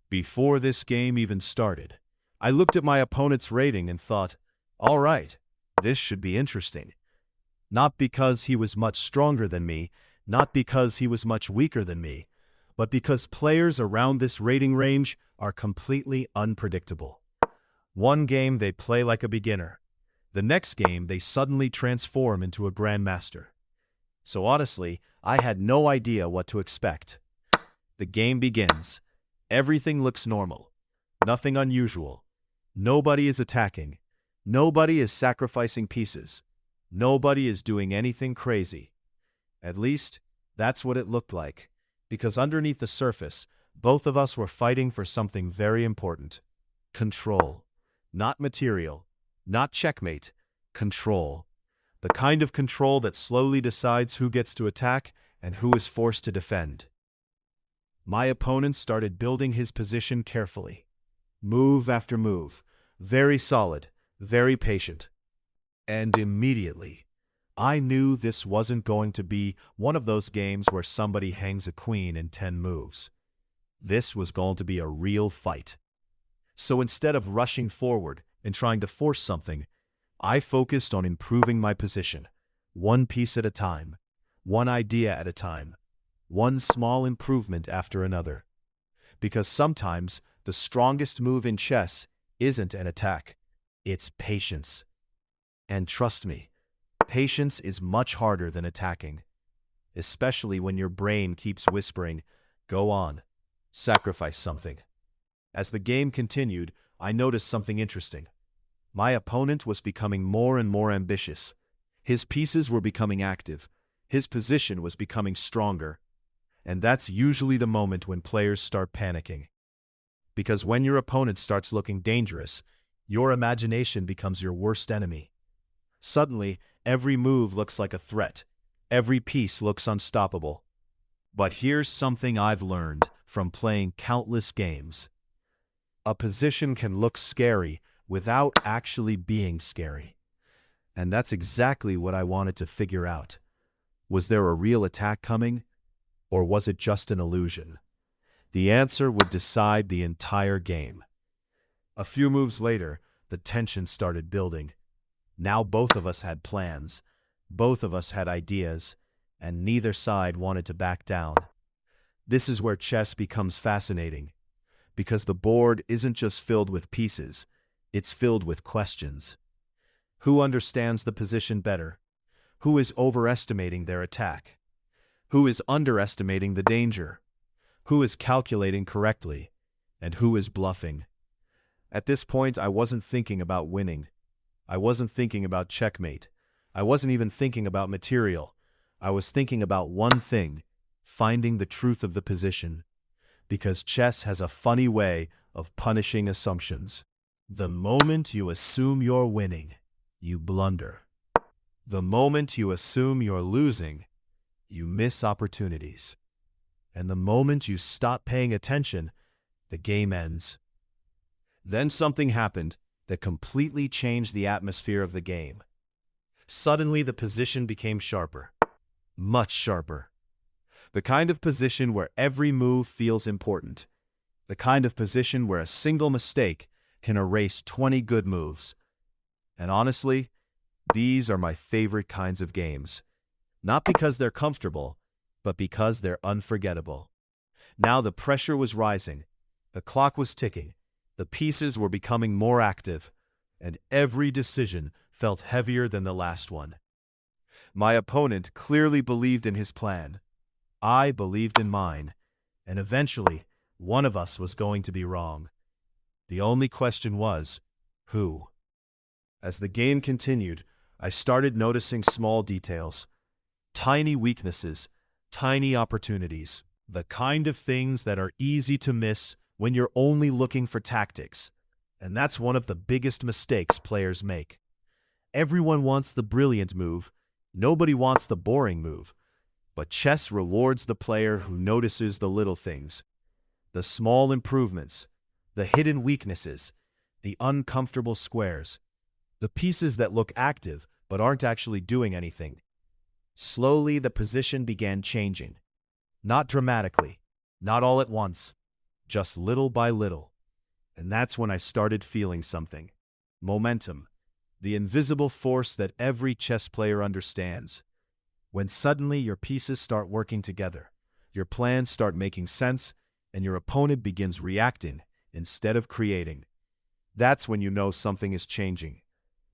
Before this game even started, I looked at my opponent's rating and thought, all right, this should be interesting. Not because he was much stronger than me, not because he was much weaker than me, but because players around this rating range are completely unpredictable. One game they play like a beginner. The next game they suddenly transform into a grandmaster. So honestly, I had no idea what to expect. The game begins. Everything looks normal. Nothing unusual. Nobody is attacking. Nobody is sacrificing pieces. Nobody is doing anything crazy. At least, that's what it looked like, because underneath the surface, both of us were fighting for something very important. Control. Not material. Not checkmate. Control. The kind of control that slowly decides who gets to attack and who is forced to defend. My opponent started building his position carefully. Move after move. Very solid. Very patient. And immediately, I knew this wasn't going to be one of those games where somebody hangs a queen in 10 moves. This was going to be a real fight. So instead of rushing forward and trying to force something, I focused on improving my position, one piece at a time, one idea at a time, one small improvement after another. Because sometimes the strongest move in chess isn't an attack, it's patience. And trust me, patience is much harder than attacking, especially when your brain keeps whispering, go on, sacrifice something. As the game continued, I noticed something interesting. My opponent was becoming more and more ambitious. His pieces were becoming active. His position was becoming stronger. And that's usually the moment when players start panicking. Because when your opponent starts looking dangerous, your imagination becomes your worst enemy. Suddenly, every move looks like a threat. Every piece looks unstoppable. But here's something I've learned from playing countless games. A position can look scary without actually being scary. And that's exactly what I wanted to figure out. Was there a real attack coming? Or was it just an illusion? The answer would decide the entire game. A few moves later, the tension started building. Now both of us had plans, both of us had ideas, and neither side wanted to back down. This is where chess becomes fascinating, because the board isn't just filled with pieces, it's filled with questions. Who understands the position better? Who is overestimating their attack? Who is underestimating the danger? Who is calculating correctly? And who is bluffing? At this point, I wasn't thinking about winning. I wasn't thinking about checkmate. I wasn't even thinking about material. I was thinking about one thing, finding the truth of the position. Because chess has a funny way of punishing assumptions. The moment you assume you're winning, you blunder. The moment you assume you're losing, you miss opportunities. And the moment you stop paying attention, the game ends. Then something happened that completely changed the atmosphere of the game. Suddenly the position became sharper. Much sharper. The kind of position where every move feels important. The kind of position where a single mistake can erase 20 good moves. And honestly, these are my favorite kinds of games. Not because they're comfortable, but because they're unforgettable. Now the pressure was rising. The clock was ticking. The pieces were becoming more active, and every decision felt heavier than the last one. My opponent clearly believed in his plan. I believed in mine, and eventually, one of us was going to be wrong. The only question was, who? As the game continued, I started noticing small details, tiny weaknesses, tiny opportunities, the kind of things that are easy to miss when you're only looking for tactics. And that's one of the biggest mistakes players make. Everyone wants the brilliant move. Nobody wants the boring move. But chess rewards the player who notices the little things, the small improvements, the hidden weaknesses, the uncomfortable squares, the pieces that look active but aren't actually doing anything. Slowly, the position began changing. Not dramatically, not all at once, just little by little. And that's when I started feeling something. Momentum, the invisible force that every chess player understands. When suddenly your pieces start working together, your plans start making sense, and your opponent begins reacting instead of creating. That's when you know something is changing.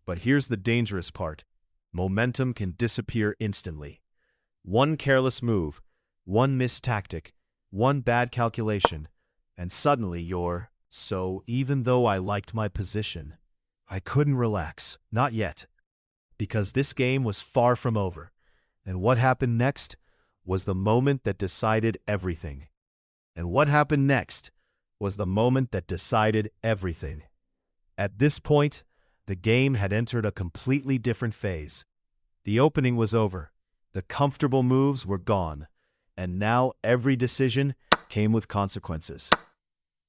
But here's the dangerous part. Momentum can disappear instantly. One careless move, one missed tactic, one bad calculation, and suddenly you're... So even though I liked my position, I couldn't relax, not yet, because this game was far from over. And what happened next was the moment that decided everything. And what happened next was the moment that decided everything. At this point, the game had entered a completely different phase. The opening was over, the comfortable moves were gone, and now every decision came with consequences.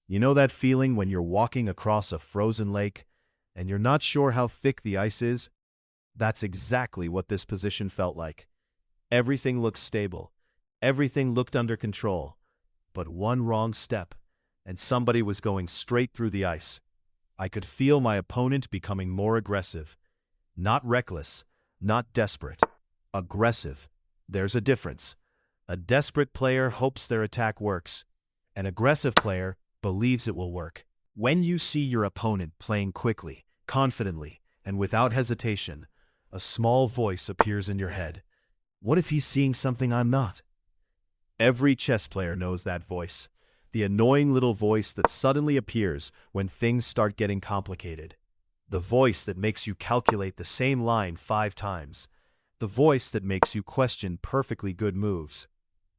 You know that feeling when you're walking across a frozen lake and you're not sure how thick the ice is? That's exactly what this position felt like. Everything looked stable. Everything looked under control. But one wrong step, and somebody was going straight through the ice. I could feel my opponent becoming more aggressive. Not reckless, not desperate. Aggressive. There's a difference. A desperate player hopes their attack works. An aggressive player believes it will work. When you see your opponent playing quickly, confidently, and without hesitation, a small voice appears in your head. What if he's seeing something I'm not? Every chess player knows that voice. The annoying little voice that suddenly appears when things start getting complicated. The voice that makes you calculate the same line 5 times. The voice that makes you question perfectly good moves.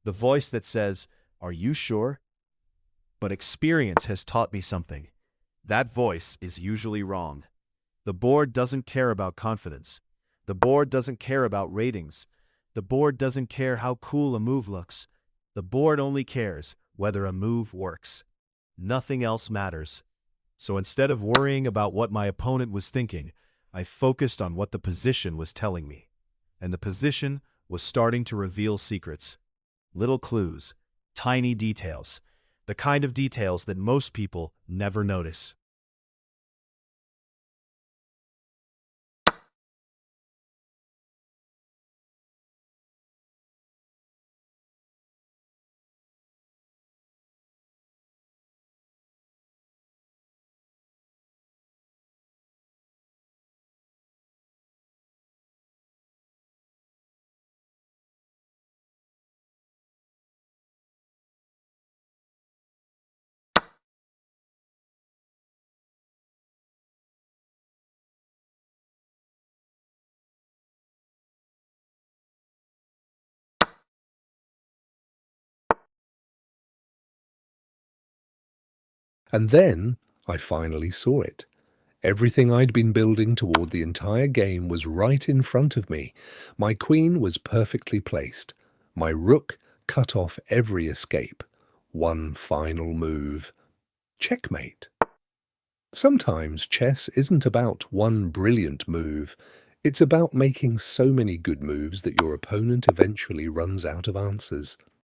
The voice that says, "Are you sure?" But experience has taught me something. That voice is usually wrong. The board doesn't care about confidence. The board doesn't care about ratings. The board doesn't care how cool a move looks. The board only cares whether a move works. Nothing else matters. So instead of worrying about what my opponent was thinking, I focused on what the position was telling me. And the position was starting to reveal secrets. Little clues, tiny details, the kind of details that most people never notice. And then I finally saw it. Everything I'd been building toward the entire game was right in front of me. My queen was perfectly placed. My rook cut off every escape. One final move. Checkmate. Sometimes chess isn't about one brilliant move. It's about making so many good moves that your opponent eventually runs out of answers.